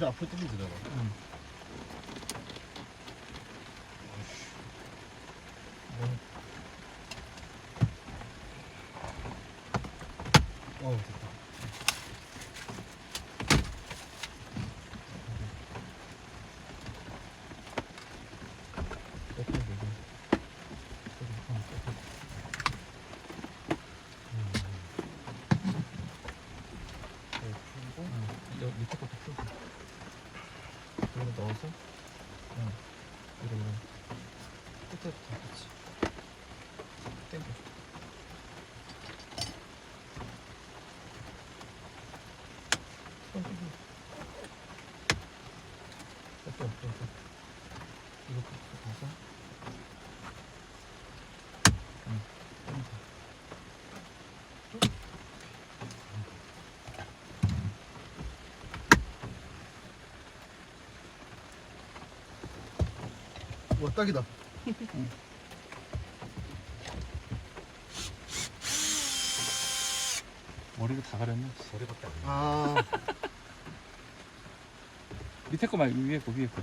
진짜 앞으로 땡기더라고. 됐다. 밑에 것도 풀고 이거 넣어서 이거 끝에부터 같이 당겨. 이거 끝에 가서 와, 딱이다. 머리를 다 가렸네. 머리밖에 안 나. 아, 밑에 거 말고 위에 거.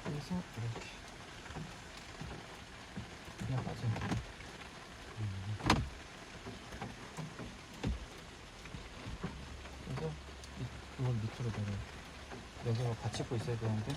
그래서 이렇게 그냥 빠져. 그래서 이걸 밑으로 내려. 여기가 받치고 있어야 되는데.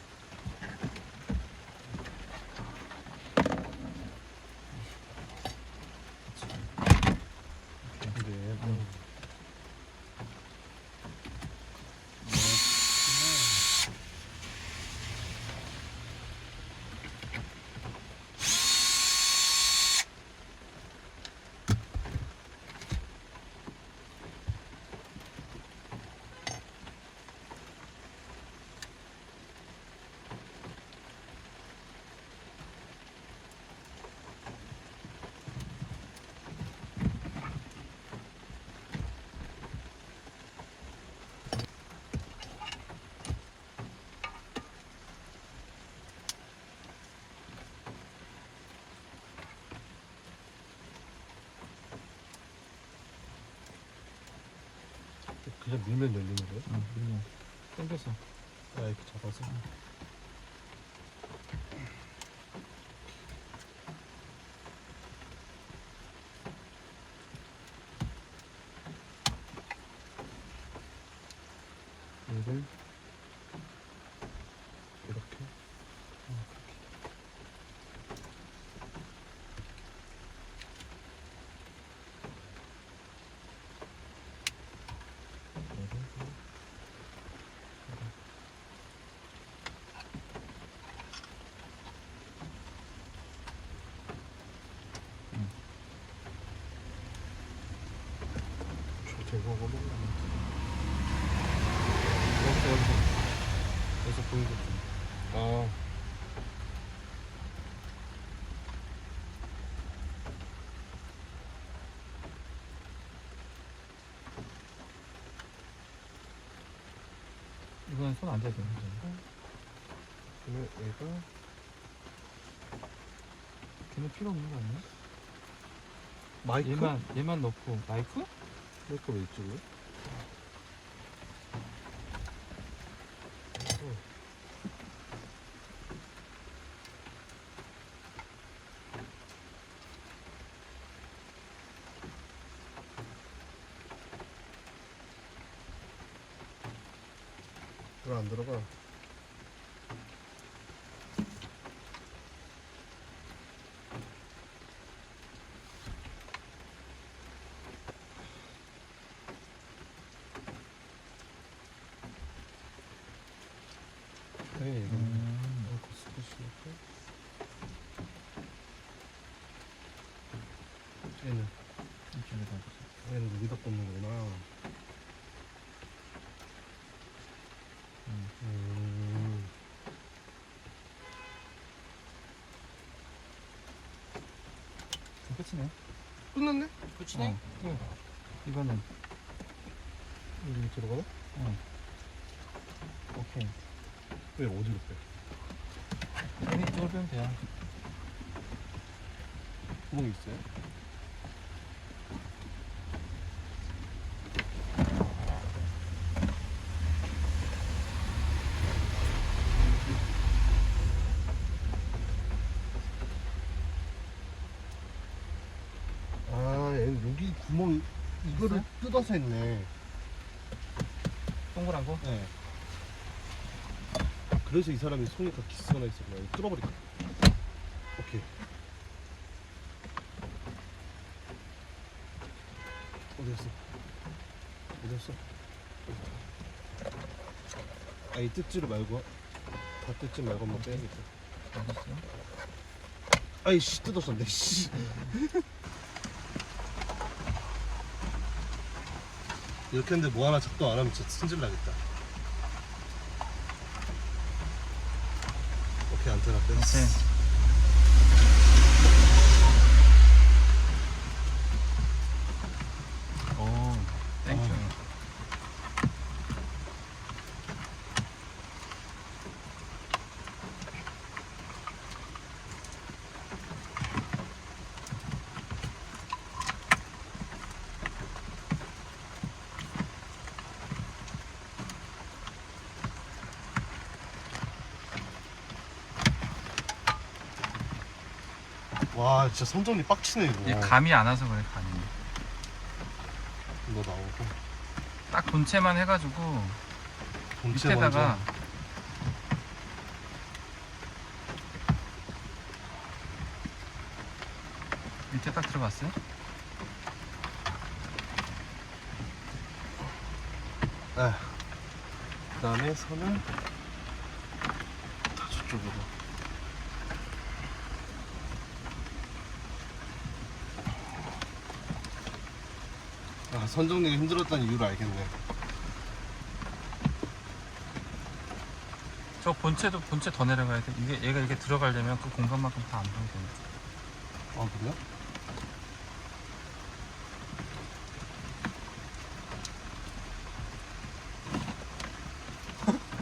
그냥 밀면 열리는 거야? 그냥 당겨서. 이렇게 잡아서. 얘를 이렇게. 제거하고 먹는 여기서 보이고. 아, 이건 손 안 대도 되는 거죠. 그러면 얘가 걔는 필요 없는 거 아니야? 마이크? 얘만 넣고 마이크? 마이크 왜 있지, 왜? 왜 안 들어가? 네, 이렇게 스쿠시고 얘는 이쪽에다 보세요. 얘는 여기다 꽂는구나. 끝이네. 끝났네? 끝이네? 이거는 여기 밑으로 가나? 오케이. 왜 어디로 빼? 힘이 뚫으면 돼요. 구멍 있어요? 아, 얘는 여기 구멍 이거를 있어요? 뜯어서 했네. 동그란 거? 네. 그래서 이 사람이 손이 다 기스가 있었구나. 이거 뚫어버릴까? 오케이. 어디였어? 어디였어? 아니 뜯지를 말고 다 뜯지 말고 한번 빼야겠다. 어딨어? 아이씨 뜯었었네. 씨. 이렇게 했는데 뭐 하나 작동 안 하면 진짜 승질 나겠다. 오케이 안테나 뺐어. 오케이. 오, 땡큐. 와 진짜 선정리 빡치네 이거. 이게 감이 안 와서 그래, 감이. 이거 나오고 딱 본체만 해가지고 본체 밑에다가 먼저. 밑에 딱 들어갔어요? 그 다음에 선을 다 저쪽으로. 아 선정리가 힘들었다는 이유를 알겠네. 저 본체도 본체 더 내려가야 돼. 이게 얘가 이게 들어가려면 그 공간만큼 다 안 보여야 돼. 아 그래요?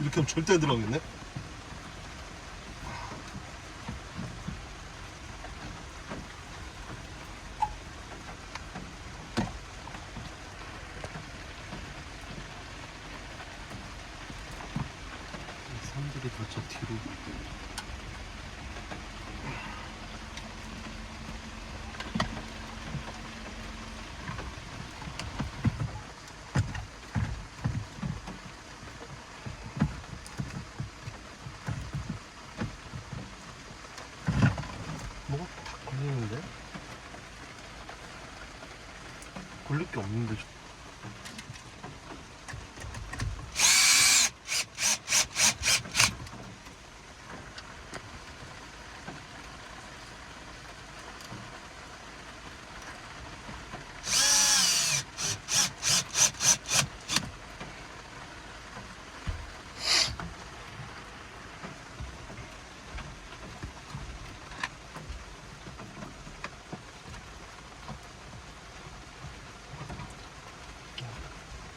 이렇게 하면 절대 안 들어가겠네? 선들이 다 저 뒤로. 뭐가 다 걸리는데? 걸릴 게 없는데.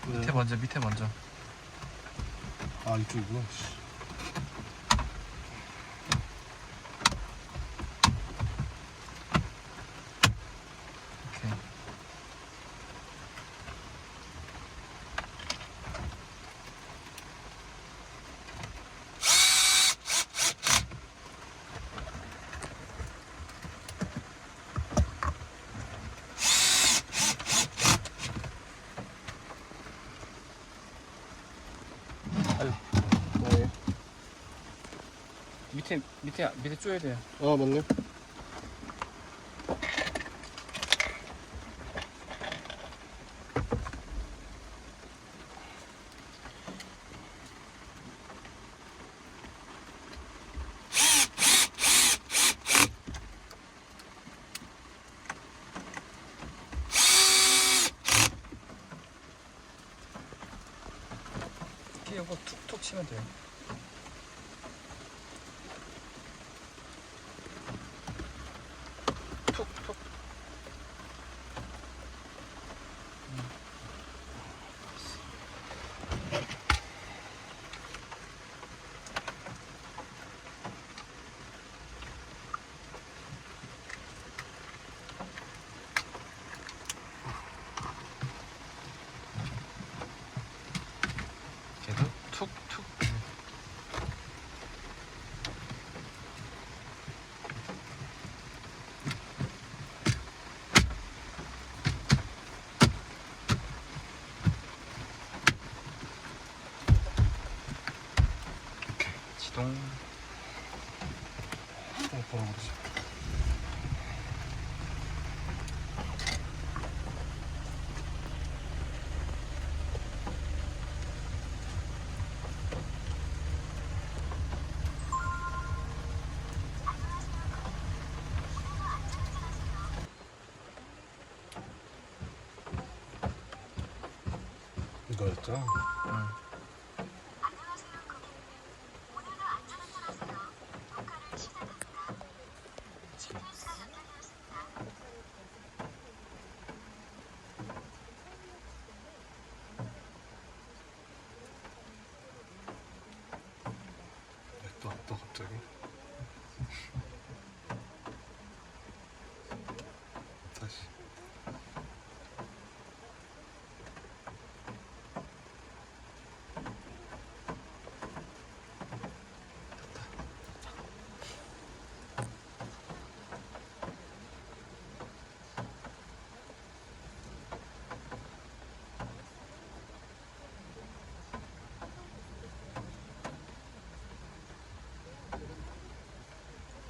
밑에 먼저, 밑에 먼저. 아 이쪽이구나. 씨. 오케이. 네. 밑에 쪼야 돼요. 아 맞네. 이거 툭툭 치면 돼요. 툭툭. 똥. 돌아버리지. 이거였죠? 응. 왜 또 왔다 갑자기? 다시.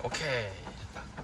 오케이. 됐다.